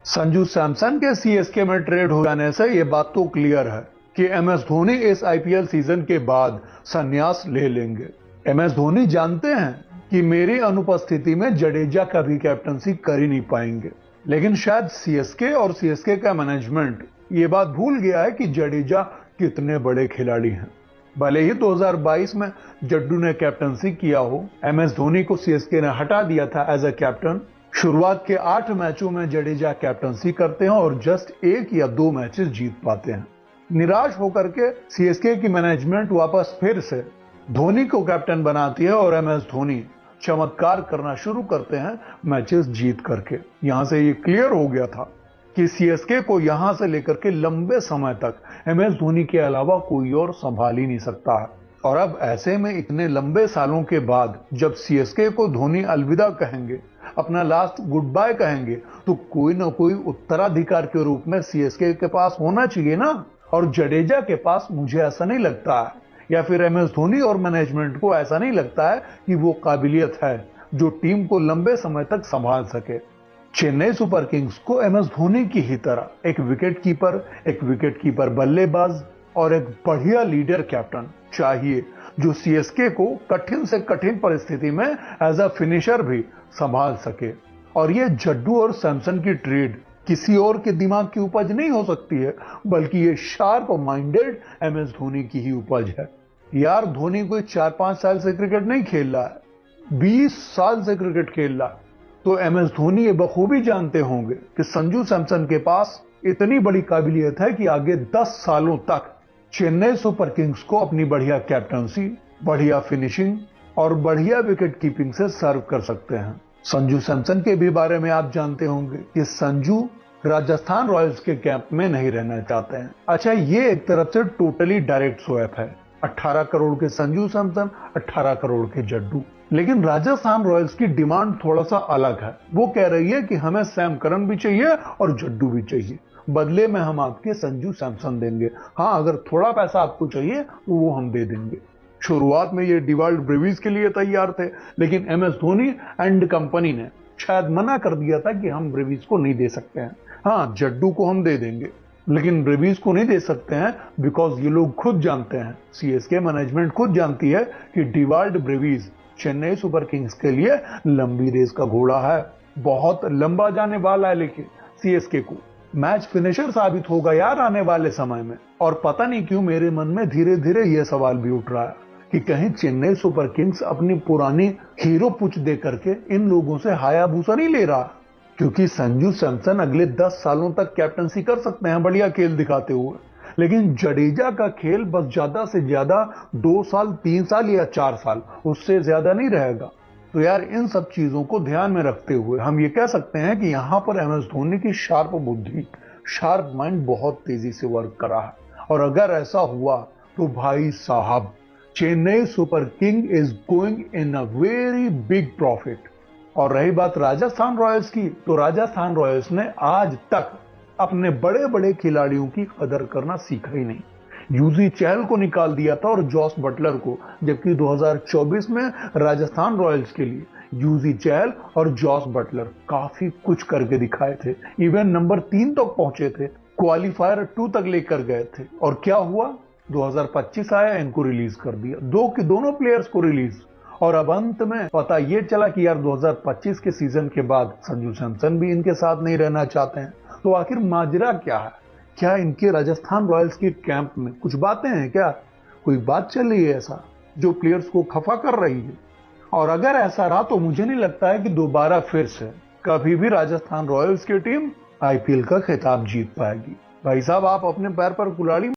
संजू सैमसन के सीएसके में ट्रेड हो जाने से ये बात तो क्लियर है कि एमएस धोनी इस आईपीएल सीजन के बाद संन्यास ले लेंगे। एमएस धोनी जानते हैं कि मेरी अनुपस्थिति में जडेजा का भी कैप्टनसी कर ही नहीं पाएंगे, लेकिन शायद सीएसके और सीएसके का मैनेजमेंट ये बात भूल गया है कि जडेजा कितने बड़े खिलाड़ी हैं। भले ही 2022 में जड्डू ने कैप्टनसी किया हो, एमएस धोनी को सीएसके ने हटा दिया था एज ए कैप्टन। शुरुआत के 8 मैचों में जडेजा कैप्टनसी करते हैं और जस्ट 1 या 2 मैचेस जीत पाते हैं। निराश होकर के सीएसके की मैनेजमेंट वापस फिर से धोनी को कैप्टन बनाती है और एमएस धोनी चमत्कार करना शुरू करते हैं मैचेस जीत करके। यहां से ये क्लियर हो गया था कि सीएसके को यहां से लेकर के लंबे समय तक एमएस धोनी के अलावा कोई और संभाल ही नहीं सकता है। और अब ऐसे में इतने लंबे सालों के बाद जब सीएसके को धोनी अलविदा कहेंगे, अपना लास्ट गुड बाय कहेंगे, तो कोई ना कोई उत्तराधिकार के रूप में सीएसके के पास होना चाहिए ना। और जडेजा के पास मुझे ऐसा नहीं लगता है, या फिर एमएस धोनी और मैनेजमेंट को ऐसा नहीं लगता है कि वो काबिलियत है जो टीम को लंबे समय तक संभाल सके। चेन्नई सुपर किंग्स को एमएस धोनी की ही तरह एक विकेट कीपर बल्लेबाज और एक बढ़िया लीडर कैप्टन चाहिए जो सीएसके को कठिन से कठिन परिस्थिति में एज अ फिनिशर भी संभाल सके। और ये जड्डू और सैमसन की ट्रेड किसी और के दिमाग की उपज नहीं हो सकती है, बल्कि ये शार्प माइंडेड एमएस धोनी की ही उपज है। यार, धोनी कोई 4-5 साल से क्रिकेट नहीं खेल रहा है, 20 साल से क्रिकेट खेल रहा है। तो एमएस धोनी ये बखूबी जानते होंगे कि संजू सैमसन के पास इतनी बड़ी काबिलियत है कि आगे 10 सालों तक चेन्नई सुपर किंग्स को अपनी बढ़िया कैप्टनसी, बढ़िया फिनिशिंग और बढ़िया विकेट कीपिंग से सर्व कर सकते हैं। संजू सैमसन के भी बारे में आप जानते होंगे कि संजू राजस्थान रॉयल्स के कैंप में नहीं रहना चाहते हैं। अच्छा, ये एक तरफ से टोटली डायरेक्ट स्वैप है। 18 करोड़ के संजू सैमसन, 18 करोड़ के जड्डू। लेकिन राजस्थान रॉयल्स की डिमांड थोड़ा सा अलग है। वो कह रही है कि हमें सैम करन भी चाहिए और जड्डू भी चाहिए, बदले में हम आपके संजू सैमसन देंगे। हाँ, अगर थोड़ा पैसा आपको चाहिए तो वो हम दे देंगे। शुरुआत में ये डिवाल्ड ब्रेविस के लिए तैयार थे, लेकिन एमएस धोनी एंड कंपनी ने शायद मना कर दिया था कि हम ब्रेविस को नहीं दे सकते हैं। हाँ, जड्डू को हम दे देंगे, लेकिन ब्रेविस को नहीं दे सकते हैं, बिकॉज ये लोग खुद जानते हैं, सीएसके मैनेजमेंट खुद जानती है कि Dewald Brevis Chennai super Kings के लिए लंबी रेस का घोड़ा है, बहुत लंबा जाने वाला है। लेकिन सीएसके को मैच फिनिशर साबित होगा यार आने वाले समय में। और पता नहीं क्यों मेरे मन में धीरे धीरे यह सवाल भी उठ रहा है कि कहीं चेन्नई सुपर किंग्स अपनी पुरानी हीरो पुच दे करके इन लोगों से हायाबूसा नहीं ले रहा, क्योंकि संजू सैमसन अगले 10 सालों तक कैप्टनसी कर सकते हैं बढ़िया खेल दिखाते हुए, लेकिन जडेजा का खेल बस ज्यादा से ज्यादा 2 साल, 3 साल या 4 साल, उससे ज्यादा नहीं रहेगा। तो यार, इन सब चीजों को ध्यान में रखते हुए हम ये कह सकते हैं कि यहां पर एमएस धोनी की शार्प बुद्धि, शार्प माइंड बहुत तेजी से वर्क कर रहा है। और अगर ऐसा हुआ तो भाई साहब, Chennai super king is going in a very big profit. और रही बात राजस्थान रॉयल्स की, तो राजस्थान रॉयल्स ने आज तक अपने बड़े बड़े खिलाड़ियों की कदर करना सीखा ही नहीं। यूजी चहल को निकाल दिया था और जॉस बटलर को, जबकि 2024 में राजस्थान रॉयल्स के लिए यूजी चहल और जॉस बटलर काफी कुछ करके दिखाए थे। इवन नंबर 3 तक पहुंचे थे, क्वालिफायर 2 तक लेकर गए थे। और क्या हुआ, 2025 आया, इनको रिलीज कर दिया, दोनों प्लेयर्स को रिलीज। और अब अंत में पता ये चला कि यार 2025 के सीजन के बाद संजू सैमसन भी इनके साथ नहीं रहना चाहते हैं। तो आखिर माजरा क्या है? क्या इनके राजस्थान रॉयल्स के कैंप में कुछ बातें हैं क्या? कोई बात चल रही है ऐसा जो प्लेयर्स को खफा कर रही है? और अगर ऐसा रहा तो मुझे नहीं लगता है कि दोबारा फिर से कभी भी राजस्थान रॉयल्स की टीम आईपीएल का खिताब जीत पाएगी। भाई साहब, आप अपने पैर पर कुल्हाड़ी